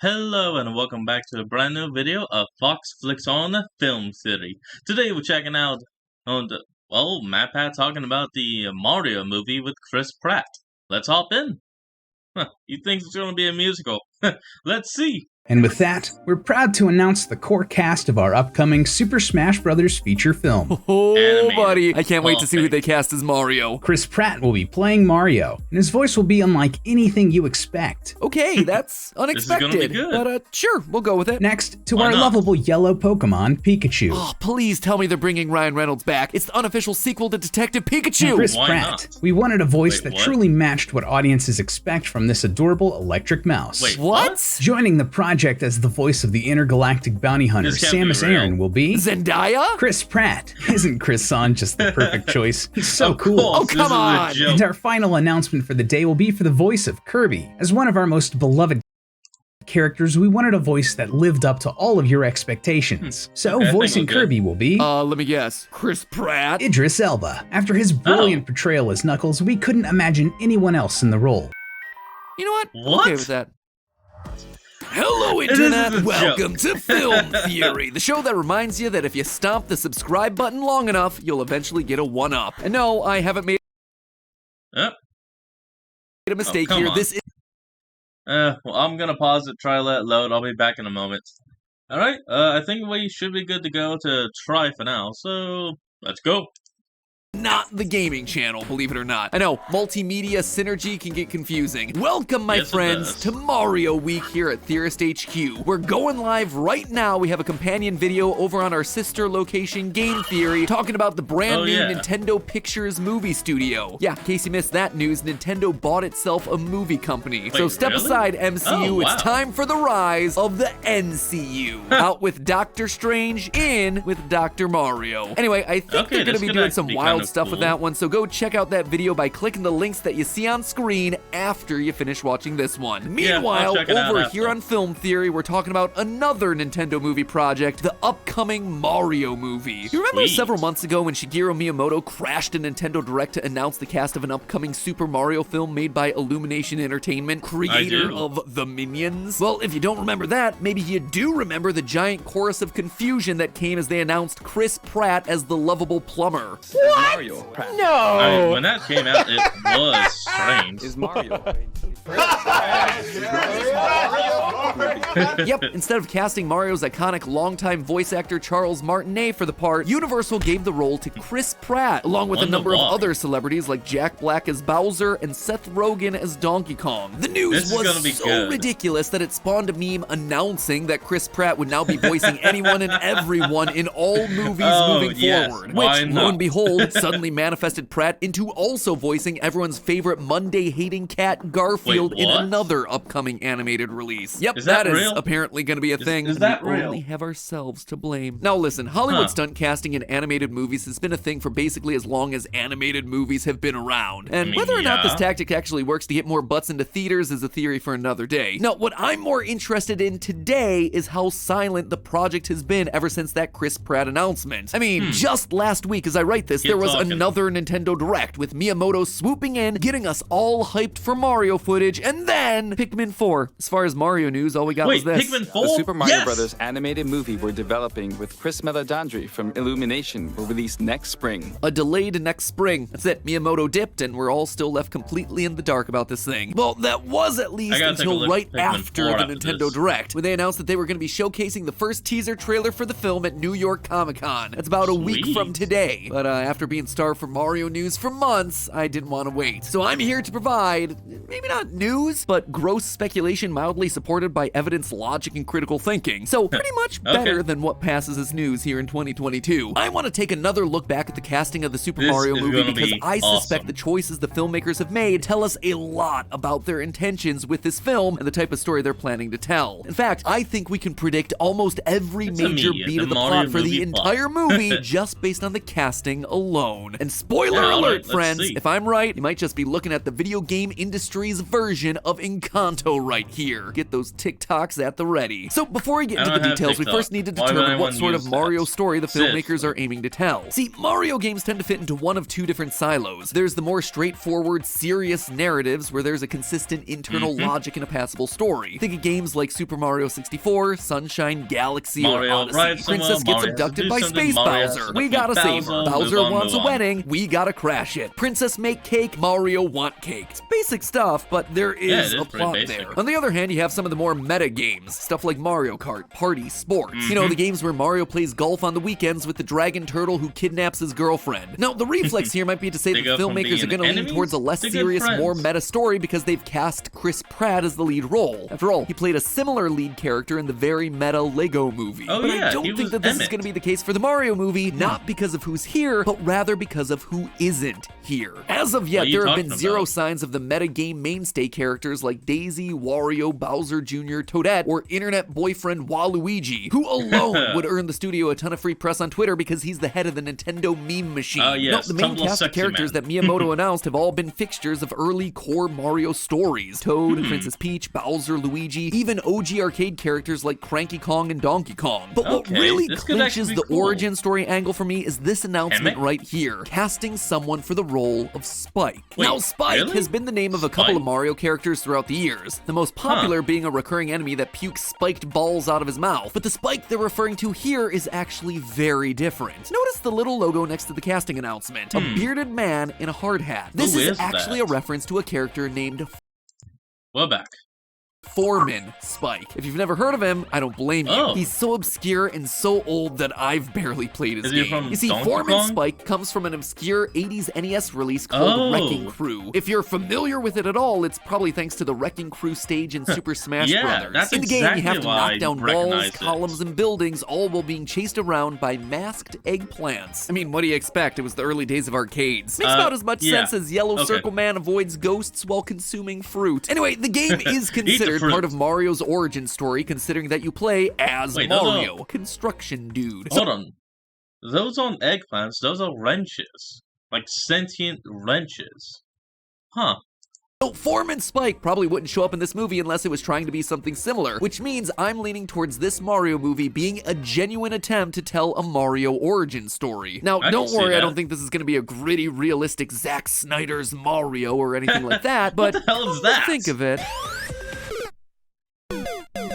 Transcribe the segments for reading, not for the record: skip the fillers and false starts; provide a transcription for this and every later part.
Hello and welcome back to a brand new video of Fox Flicks on the Film City. Today we're checking out MatPat talking about the Mario movie with Chris Pratt. Let's hop in. He thinks it's going to be a musical. Let's see. And with that, we're proud to announce the core cast of our upcoming Super Smash Bros. Feature film. Oh, Animated. buddy. I can't wait to see who they cast as Mario. Chris Pratt will be playing Mario, and his voice will be unlike anything you expect. Okay, that's unexpected. This is gonna be good. But sure, we'll go with it. Next, to Why our not? lovable yellow Pokemon, Pikachu. Oh, please tell me they're bringing Ryan Reynolds back. It's the unofficial sequel to Detective Pikachu. Chris Why Pratt. not? We wanted a voice Wait, that what? truly matched what audiences expect from this adorable electric mouse. Wait, What? Joining the project as the voice of the intergalactic bounty hunter This can't be Samus real. Aran will be Zendaya? Chris Pratt. Isn't Chris Son just the perfect choice? He's so Of cool. course, Oh, come this is a on. joke. And our final announcement for the day will be for the voice of Kirby. As one of our most beloved characters, we wanted a voice that lived up to all of your expectations. So, Okay, I think voicing we're good. Kirby will be Let me guess. Chris Pratt? Idris Elba. After his brilliant portrayal as Knuckles, we couldn't imagine anyone else in the role. You know what? I'm What? okay with that. Hello, This is Internet. a Welcome to Film Theory, the show that reminds you that if you stomp the subscribe button long enough, you'll eventually get a one-up. And no, I haven't made Yep. a mistake come here. on. This is Well, I'm gonna pause it, try let it load. I'll be back in a moment. Alright, I think we should be good to go to try for now, so let's go. not the gaming channel, believe it or not. I know, multimedia synergy can get confusing. Welcome, my Yes, it friends, does. to Mario Week here at Theorist HQ. We're going live right now. We have a companion video over on our sister location, Game Theory, talking about the brand Oh, new yeah. Nintendo Pictures movie studio. Yeah, in case you missed that news, Nintendo bought itself a movie company. So Wait, step really? aside, MCU. Oh, wow. It's time for the rise of the NCU. Out with Doctor Strange, in with Dr. Mario. Anyway, I think Okay, they're going this to be could doing actually some be wild kinda stuff with cool. that one, so go check out that video by clicking the links that you see on screen after you finish watching this one. I'll Meanwhile, check it out over after. here on Film Theory, we're talking about another Nintendo movie project, the upcoming Mario movie. You remember Sweet. several months ago when Shigeru Miyamoto crashed a Nintendo Direct to announce the cast of an upcoming Super Mario film made by Illumination Entertainment, creator do. of The Minions? Well, if you don't remember that, maybe you do remember the giant chorus of confusion that came as they announced Chris Pratt as the lovable plumber. Mario Pratt I mean, when that came out, it was strange. is Mario. Yep, instead of casting Mario's iconic longtime voice actor Charles Martinet for the part, Universal gave the role to Chris Pratt, along with a Wonder number of why. other celebrities like Jack Black as Bowser and Seth Rogen as Donkey Kong. The news This is gonna was be so good. ridiculous that it spawned a meme announcing that Chris Pratt would now be voicing anyone and everyone in all movies Oh, moving yes. forward. Why Which, lo not? and behold, suddenly manifested Pratt into also voicing everyone's favorite Monday-hating cat Garfield in what? another upcoming animated release. Yep, Is that that is real? apparently going to be a thing. is and that we real? only have ourselves to blame. Now listen, Hollywood Huh. stunt casting in animated movies has been a thing for basically as long as animated movies have been around. And I mean, whether or not this yeah. tactic actually works to get more butts into theaters is a theory for another day. Now, what I'm more interested in today is how silent the project has been ever since that Chris Pratt announcement. I mean, just last week as I write this, Keep there was talking. another Nintendo Direct with Miyamoto swooping in, getting us all hyped for Mario footage, and then Pikmin 4. As far as Mario news, all we got Wait, was this. Pikmin 4? The Super Mario Yes! Brothers animated movie we're developing with Chris Meledandri from Illumination will release next spring. A delayed next spring. That's it. Miyamoto dipped, and we're all still left completely in the dark about this thing. Well, that was at least I gotta take a until look right at Pikmin after 4 the after Nintendo this. Direct, when they announced that they were going to be showcasing the first teaser trailer for the film at New York Comic Con. That's about a week Sweet. from today. But after being starved for Mario news for months, I didn't want to wait. So I'm here to provide, maybe not news, but gross speculation mildly supported by evidence, logic, and critical thinking. So pretty much better than what passes as news here in 2022. I want to take another look back at the casting of the Super This Mario is movie gonna because be I suspect awesome. the choices the filmmakers have made tell us a lot about their intentions with this film and the type of story they're planning to tell. In fact, I think we can predict almost every It's a major media, beat the of the Mario plot for the movie plot. entire movie just based on the casting alone. And spoiler Yeah, all alert, right, let's friends, see. if I'm right, you might just be looking at the video game industry's version of Encanto right here. Get those TikToks at the ready. So before we get I into the don't have details, we TikTok. first need to Why would determine what anyone sort of use Mario that? story the filmmakers Seriously. are aiming to tell. See, Mario games tend to fit into one of two different silos. There's the more straightforward, serious narratives where there's a consistent internal logic and a passable story. Think of games like Super Mario 64, Sunshine, Galaxy, Mario or Odyssey. arrives somewhere, Princess gets Mario has to abducted do by something, Space Mario has Bowser. to We defeat gotta save her. Bowser, Bowser move on, wants a move on. wedding. We gotta crash it. Princess make cake. Mario want cake. It's basic stuff, but there Yeah, is it a is pretty plot basic. there. On the other hand, you have some of the more meta games, stuff like Mario Kart, Party, Sports. You know, the games where Mario plays golf on the weekends with the dragon turtle who kidnaps his girlfriend. Now, the reflex here might be to say They that go from filmmakers are being going to lean enemies towards a less to good serious, more friends. meta story because they've cast Chris Pratt as the lead role. After all, he played a similar lead character in the very meta Lego movie. Oh, but yeah, I don't he think was that this is Emmett. going to be the case for the Mario movie, not because of who's here, but rather because of who isn't here. As of What yet, are you there have been talking zero about? signs of the metagame mainstay characters like Daisy, Wario, Bowser Jr., Toadette, or internet boyfriend Waluigi, who alone would earn the studio a ton of free press on Twitter because he's the head of the Nintendo meme machine. Yes, No, the main Tumblr cast of sexy characters man. that Miyamoto announced have all been fixtures of early core Mario stories. Toad, Princess Peach, Bowser, Luigi, even OG arcade characters like Cranky Kong and Donkey Kong. But what Okay, really this could actually clinches be the cool. origin story angle for me is this announcement Emmett? right here, casting someone for the role of Spike. Wait, Now, Spike really? has been the name of a couple Spike? of Mario characters throughout the years, the most popular being a recurring enemy that pukes spiked balls out of his mouth. But the Spike they're referring to here is actually very different. Notice the little logo next to the casting announcement, a bearded man in a hard hat. This Who is is actually that? a reference to a character named We're back. Foreman Spike. If you've never heard of him, I don't blame you. Oh. He's so obscure and so old that I've barely played his Is he game. from You see, Donkey Foreman Kong? Spike comes from an obscure 80s NES release called Oh. Wrecking Crew. If you're familiar with it at all, it's probably thanks to the Wrecking Crew stage in Super Smash Yeah, Brothers. that's In the game, you have exactly to why knock I down walls, recognize it. columns, and buildings, all while being chased around by masked eggplants. I mean, what do you expect? It was the early days of arcades. Makes about as much yeah. sense as Yellow Okay. Circle Man avoids ghosts while consuming fruit. Anyway, the game is considered fruit. part of Mario's origin story, considering that you play as Wait, those Mario, construction dude. Hold on. Those aren't eggplants, those are wrenches. Like sentient wrenches. Huh. So Foreman Spike probably wouldn't show up in this movie unless it was trying to be something similar, which means I'm leaning towards this Mario movie being a genuine attempt to tell a Mario origin story. Now, I don't can see worry, I that. don't think this is going to be a gritty, realistic Zack Snyder's Mario or anything like that, but What the hell is come to that? think of it.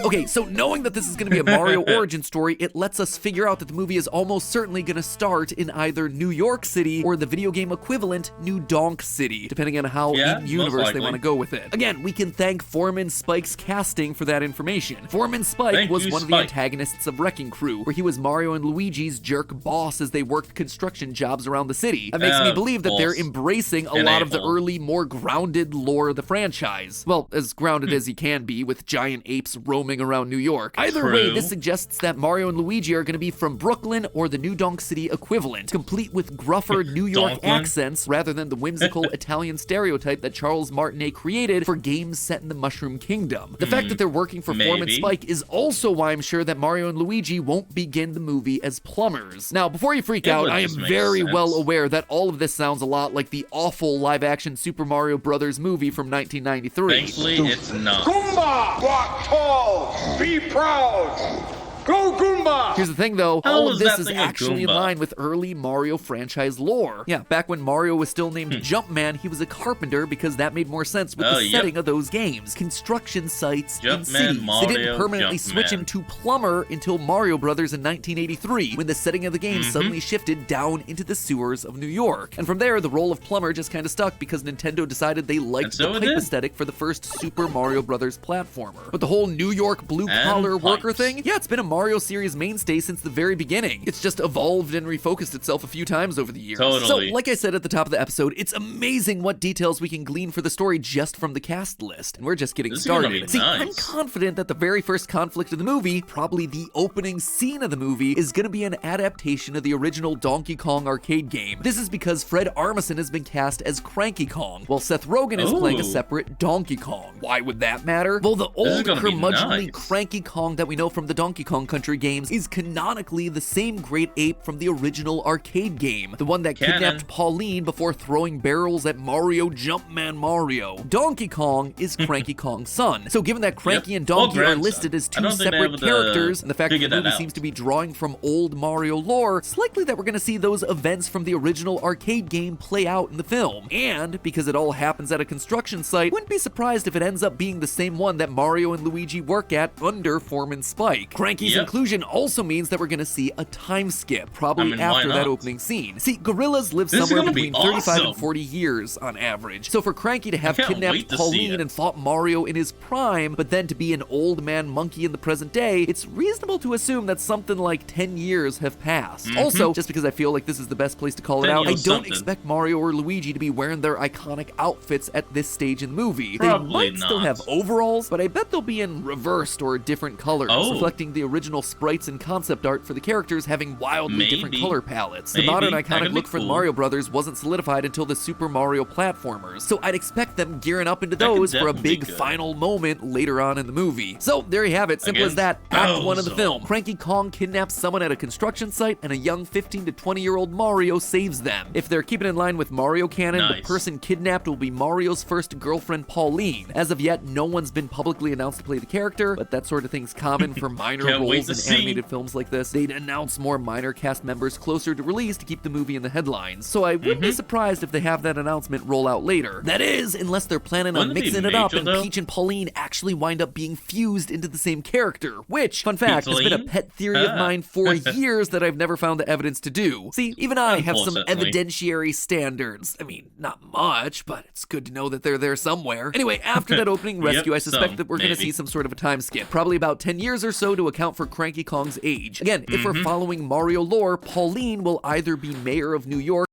Okay, so knowing that this is going to be a Mario origin story, it lets us figure out that the movie is almost certainly going to start in either New York City or the video game equivalent, New Donk City, depending on how Yeah, in universe they most want to likely. go with it. Again, we can thank Foreman Spike's casting for that information. Foreman Spike Thank was you, one of the Spike. antagonists of Wrecking Crew, where he was Mario and Luigi's jerk boss as they worked construction jobs around the city. That makes me believe that they're boss. embracing a An lot of the a-hole. early, more grounded lore of the franchise. Well, as grounded as he can be, with giant apes roaming around New York. Either way, True. this suggests that Mario and Luigi are going to be from Brooklyn or the New Donk City equivalent, complete with gruffer New York Donklin? accents rather than the whimsical Italian stereotype that Charles Martinet created for games set in the Mushroom Kingdom. The fact that they're working for Foreman maybe. Spike is also why I'm sure that Mario and Luigi won't begin the movie as plumbers. Now, before you freak It out, would I am just make very sense. well aware that all of this sounds a lot like the awful live-action Super Mario Brothers movie from 1993. Thankfully, it's not. Goomba! Walk tall! Be proud! Go Goomba! Here's the thing though, How all of is this that is thing a actually in Goomba? line with early Mario franchise lore. Yeah, back when Mario was still named Hmm. Jumpman, he was a carpenter because that made more sense with Oh, the yep. setting of those games. Construction sites in Jumpman, cities. They didn't Mario, permanently switch him Jumpman. to plumber until Mario Brothers in 1983, when the setting of the game Mm-hmm. suddenly shifted down into the sewers of New York. And from there, the role of plumber just kind of stuck because Nintendo decided they liked And so the it pipe did. aesthetic for the first Super Mario Brothers platformer. But the whole New York blue-collar And worker pipes. thing? Yeah, it's been a Mario series mainstay since the very beginning. It's just evolved and refocused itself a few times over the years. Totally. So, like I said at the top of the episode, it's amazing what details we can glean for the story just from the cast list. And we're just getting This is gonna started. be See, I'm nice. confident that the very first conflict of the movie, probably the opening scene of the movie, is going to be an adaptation of the original Donkey Kong arcade game. This is because Fred Armisen has been cast as Cranky Kong, while Seth Rogen is playing a Ooh. separate Donkey Kong. Why would that matter? Well, the This is old gonna be curmudgeonly nice. Cranky Kong that we know from the Donkey Kong Kong Country games is canonically the same great ape from the original arcade game, the one that kidnapped Pauline before throwing barrels at Mario Jumpman Mario. Donkey Kong is Cranky Kong's son. So given that Cranky and Donkey are listed as two separate characters, and the fact that the movie seems to be drawing from old Mario lore, it's likely that we're going to see those events from the original arcade game play out in the film. And because it all happens at a construction site, wouldn't be surprised if it ends up being the same one that Mario and Luigi work at under Foreman Spike. Cranky's inclusion also means that we're going to see a time skip, probably after that opening scene. See, gorillas live somewhere between 35 and 40 years on average. So for Cranky to have kidnapped Pauline and fought Mario in his prime, but then to be an old man monkey in the present day, it's reasonable to assume that something like 10 years have passed. Also, just because I feel like this is the best place to call it out, I don't expect Mario or Luigi to be wearing their iconic outfits at this stage in the movie. They might still have overalls, but I bet they'll be in reversed or different colors, reflecting the original sprites and concept art for the characters having wildly different color palettes. The modern iconic look for the Mario Brothers wasn't solidified until the Super Mario platformers, so I'd expect them gearing up into those for a big final moment later on in the movie. So there you have it, simple as that. Act 1 of the film. Cranky Kong kidnaps someone at a construction site, and a young 15 to 20-year-old Mario saves them. If they're keeping in line with Mario canon, the person kidnapped will be Mario's first girlfriend, Pauline. As of yet, no one's been publicly announced to play the character, but that sort of thing's common for minor roles in animated films like this. They'd announce more minor cast members closer to release to keep the movie in the headlines, so I wouldn't be surprised if they have that announcement roll out later. That is, unless they're planning on mixing it up and Peach and Pauline actually wind up being fused into the same character, which, fun fact, has been a pet theory of mine for years that I've never found the evidence to do. See, even I have some evidentiary standards. I mean, not much, but it's good to know that they're there somewhere. Anyway, after that opening rescue, I suspect that we're going to see some sort of a time skip, probably about 10 years or so to account for Cranky Kong's age. Again, if we're following Mario lore, Pauline will either be mayor of New York,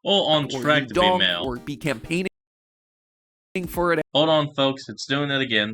or on track to be mayor, or be campaigning for it. Hold on, folks, it's doing it again.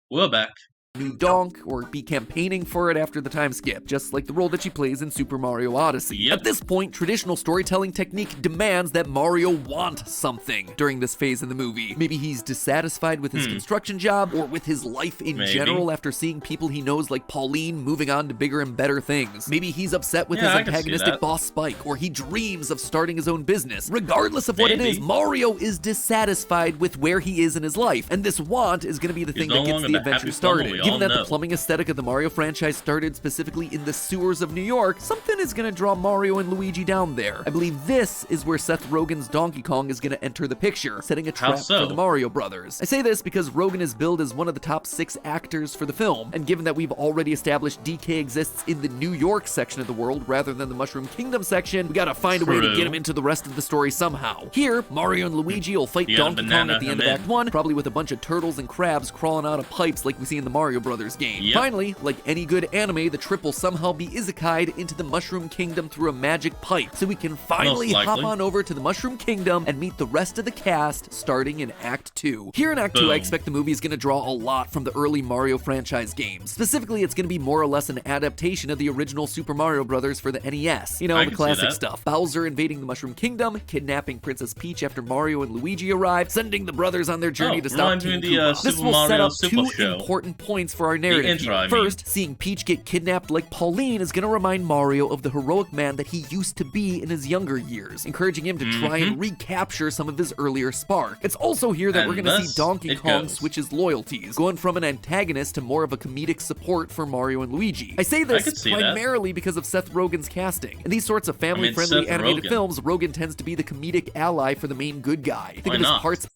We're back. New Donk, or be campaigning for it after the time skip, just like the role that she plays in Super Mario Odyssey. At this point, traditional storytelling technique demands that Mario want something during this phase in the movie. Maybe he's dissatisfied with his construction job, or with his life in general after seeing people he knows like Pauline moving on to bigger and better things. Maybe he's upset with his antagonistic boss Spike, or he dreams of starting his own business. Regardless of what it is, Mario is dissatisfied with where he is in his life, and this want is going to be the thing that gets the adventure started. Given that the plumbing aesthetic of the Mario franchise started specifically in the sewers of New York, something is going to draw Mario and Luigi down there. I believe this is where Seth Rogen's Donkey Kong is going to enter the picture, setting a trap for the Mario Brothers. I say this because Rogen is billed as one of the top 6 actors for the film, and given that we've already established DK exists in the New York section of the world rather than the Mushroom Kingdom section, we gotta find a way to get him into the rest of the story somehow. Here, Mario and Luigi will fight Donkey Kong at the end of Act 1, probably with a bunch of turtles and crabs crawling out of pipes like we see in the Mario Brothers game. Finally, like any good anime, the trip will somehow be isekai'd into the Mushroom Kingdom through a magic pipe, so we can finally hop on over to the Mushroom Kingdom and meet the rest of the cast starting in Act 2. Here in Act 2, I expect the movie is going to draw a lot from the early Mario franchise games. Specifically, it's going to be more or less an adaptation of the original Super Mario Brothers for the NES. You know, the classic stuff. Bowser invading the Mushroom Kingdom, kidnapping Princess Peach after Mario and Luigi arrive, sending the brothers on their journey to stop King Koopa. This will set up 2 important points for our narrative here. First, seeing Peach get kidnapped like Pauline is going to remind Mario of the heroic man that he used to be in his younger years, encouraging him to try and recapture some of his earlier spark. It's also here that we're going to see Donkey Kong switch his loyalties, going from an antagonist to more of a comedic support for Mario and Luigi. I say this primarily because of Seth Rogen's casting. In these sorts of family-friendly animated films, Rogen tends to be the comedic ally for the main good guy. Think of his parts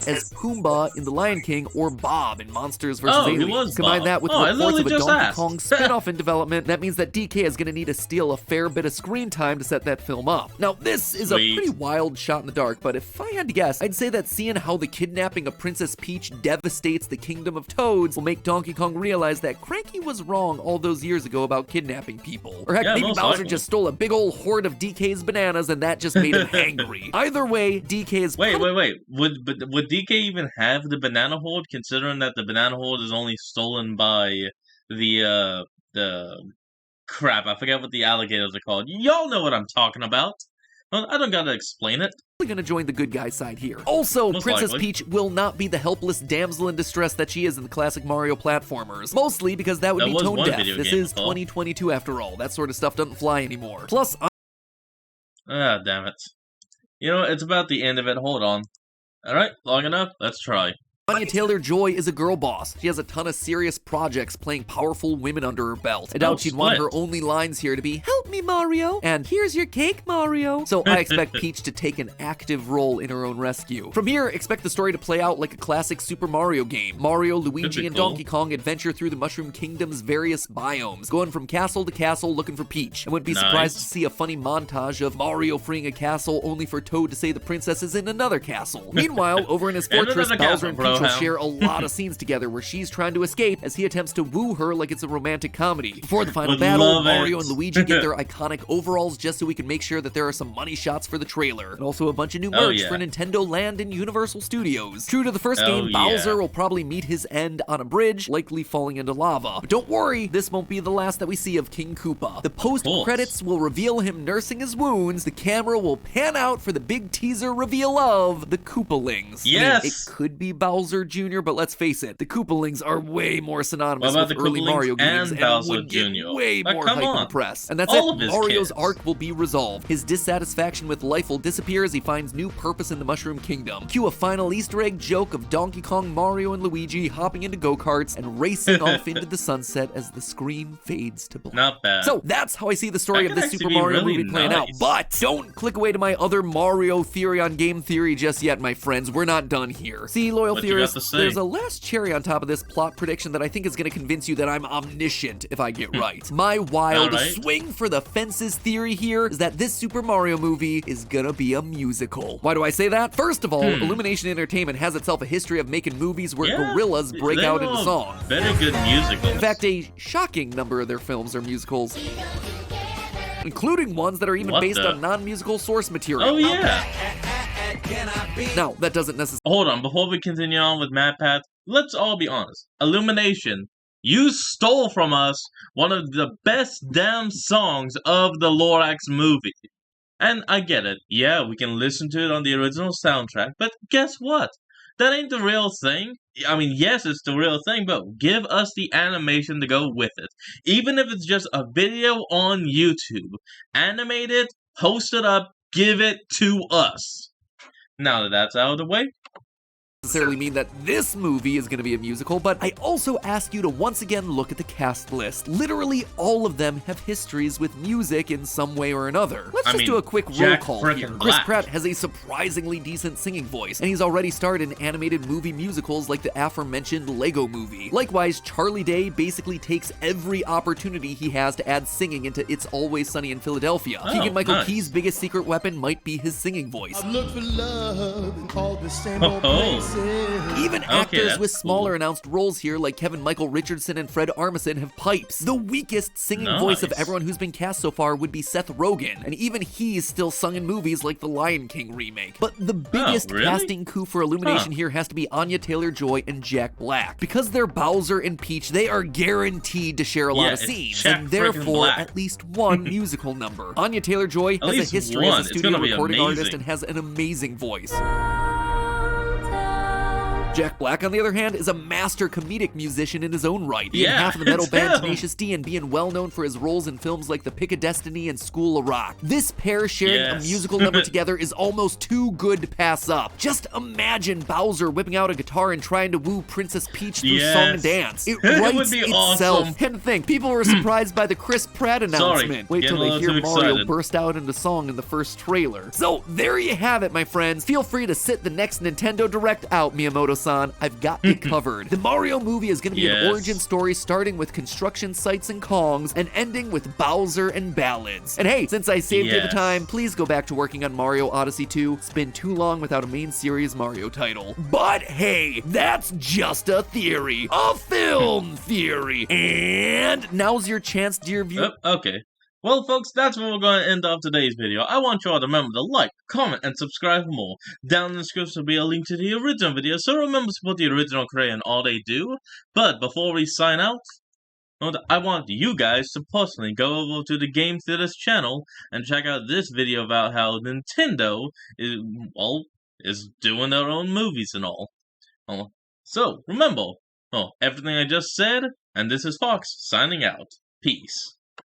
as Pumbaa in The Lion King or Bob in Monsters vs. Aliens. Combine that with reports of a Donkey Kong spin-off in development, that means that DK is going to need to steal a fair bit of screen time to set that film up. Now, this is a pretty wild shot in the dark, but if I had to guess, I'd say that seeing how the kidnapping of Princess Peach devastates the Kingdom of Toads will make Donkey Kong realize that Cranky was wrong all those years ago about kidnapping people. Or heck, maybe Bowser just stole a big old hoard of DK's bananas and that just made him angry. Either way, DK is Wait. Would DK even have the banana hoard, considering that the banana hoard is only stolen by the crap, I forget what the alligators are called. Y'all know what I'm talking about. I don't gotta explain it. gonna join the good guy side here. Also, Most Princess likely. Peach will not be the helpless damsel in distress that she is in the classic Mario platformers. Mostly because that would That be was tone one deaf. video This game, is Paul. 2022 after all. That sort of stuff doesn't fly anymore. Plus, Ah, damn it. You know, it's about the end of it. Hold on. Alright, long enough? Let's try. Anya Taylor-Joy is a girl boss. She has a ton of serious projects playing powerful women under her belt. I doubt she'd want her only lines here to be, "Help me, Mario," and "Here's your cake, Mario." So I expect Peach to take an active role in her own rescue. From here, expect the story to play out like a classic Super Mario game. Mario, Luigi, and cool. Donkey Kong adventure through the Mushroom Kingdom's various biomes, going from castle to castle looking for Peach. I wouldn't be surprised to see a funny montage of Mario freeing a castle only for Toad to say the princess is in another castle. Meanwhile, over in his fortress, Bowser and Peach will share a lot of scenes together where she's trying to escape as he attempts to woo her like it's a romantic comedy. Before the final Would battle, love Mario it. and Luigi get their iconic overalls just so we can make sure that there are some money shots for the trailer. And also a bunch of new merch yeah. for Nintendo Land and Universal Studios. True to the first Oh, game, yeah. Bowser will probably meet his end on a bridge, likely falling into lava. But don't worry, this won't be the last that we see of King Koopa. The post-credits will reveal him nursing his wounds. The camera will pan out for the big teaser reveal of the Koopalings. Yes! I mean, it could be Bowser Jr., but let's face it, the Koopalings are way more synonymous What about with the early Koopalings Mario games and and Bowser would get Jr.? way Like, more come hype in the on. press. And that's All it. of his Mario's kids. arc will be resolved. His dissatisfaction with life will disappear as he finds new purpose in the Mushroom Kingdom. Cue a final Easter egg joke of Donkey Kong, Mario, and Luigi hopping into go-karts and racing off into the sunset as the screen fades to black. Not bad. So that's how I see the story That of could this actually Super be Mario really movie playing out. nice. But don't click away to my other Mario theory on game theory just yet, my friends. We're not done here. See, loyal What you got to theorists, say? there's a last cherry on top of this plot prediction that I think is going to convince you that I'm omniscient if I get right. My wild Alright. swing for the fences theory here is that this Super Mario movie is gonna be a musical. Why do I say that? First of all, Illumination Entertainment has itself a history of making movies where gorillas break they out know into song. Very good musicals. In fact, a shocking number of their films are musicals, including ones that are even What based the- on non-musical source material. Oh yeah. Now, that doesn't necessarily Hold on, before we continue on with MatPat, let's all be honest. Illumination, you stole from us one of the best damn songs of the Lorax movie. And I get it, yeah, we can listen to it on the original soundtrack, but guess what? That ain't the real thing. I mean, yes, it's the real thing, but give us the animation to go with it. Even if it's just a video on YouTube. Animate it, post it up, give it to us. Now that that's out of the way, mean that this movie is going to be a musical, but I also ask you to once again look at the cast list. Literally all of them have histories with music in some way or another. Let's just do a quick roll Jack call frickin' here. Chris Black. Pratt has a surprisingly decent singing voice, and he's already starred in animated movie musicals like the aforementioned Lego Movie. Likewise, Charlie Day basically takes every opportunity he has to add singing into It's Always Sunny in Philadelphia. Oh, Keegan-Michael nice. Key's biggest secret weapon might be his singing voice. Look for love in all the same old Oh. places. Even Okay, actors that's with smaller cool. announced roles here, like Kevin Michael Richardson and Fred Armisen, have pipes. The weakest singing voice of Nice. everyone who's been cast so far would be Seth Rogen, and even he's still sung in movies like the Lion King remake. But the biggest really? casting coup for Illumination here has to be Anya Taylor-Joy and Jack Black. Because they're Bowser and Peach, they are guaranteed to share a lot Yeah, of it's scenes, Jack and frickin' therefore Black. at least one musical number. Anya Taylor-Joy has a least history one. as a It's studio gonna be recording amazing. artist and has an amazing voice. Jack Black, on the other hand, is a master comedic musician in his own right, being Yeah, half of the metal it's band him. Tenacious D and being well known for his roles in films like The Pick of Destiny and School of Rock. This pair sharing a Yes. musical number together is almost too good to pass up. Just imagine Bowser whipping out a guitar and trying to woo Princess Peach through song and Yes. dance. It It writes would be itself. awesome. And think, people were surprised by the Chris Pratt announcement. Wait till getting a they little hear too Mario excited. burst out into song in the first trailer. So there you have it, my friends. Feel free to sit the next Nintendo Direct out, Miyamoto-san. I've got it covered. The Mario movie is going to be an Yes. origin story starting with construction sites and Kongs and ending with Bowser and ballads. And hey, since I saved you the Yes. time, please go back to working on Mario Odyssey 2. It's been too long without a main series Mario title. But hey, that's just a theory. A film theory. And now's your chance, dear viewer. Okay. Well, folks, that's where we're going to end off today's video. I want you all to remember to like, comment, and subscribe for more. Down in the description will be a link to the original video, so remember to support the original creator and all they do. But before we sign out, And I want you guys to personally go over to the Game Theaters channel and check out this video about how Nintendo is doing their own movies and all. So, remember, everything I just said, and this is Fox signing out. Peace.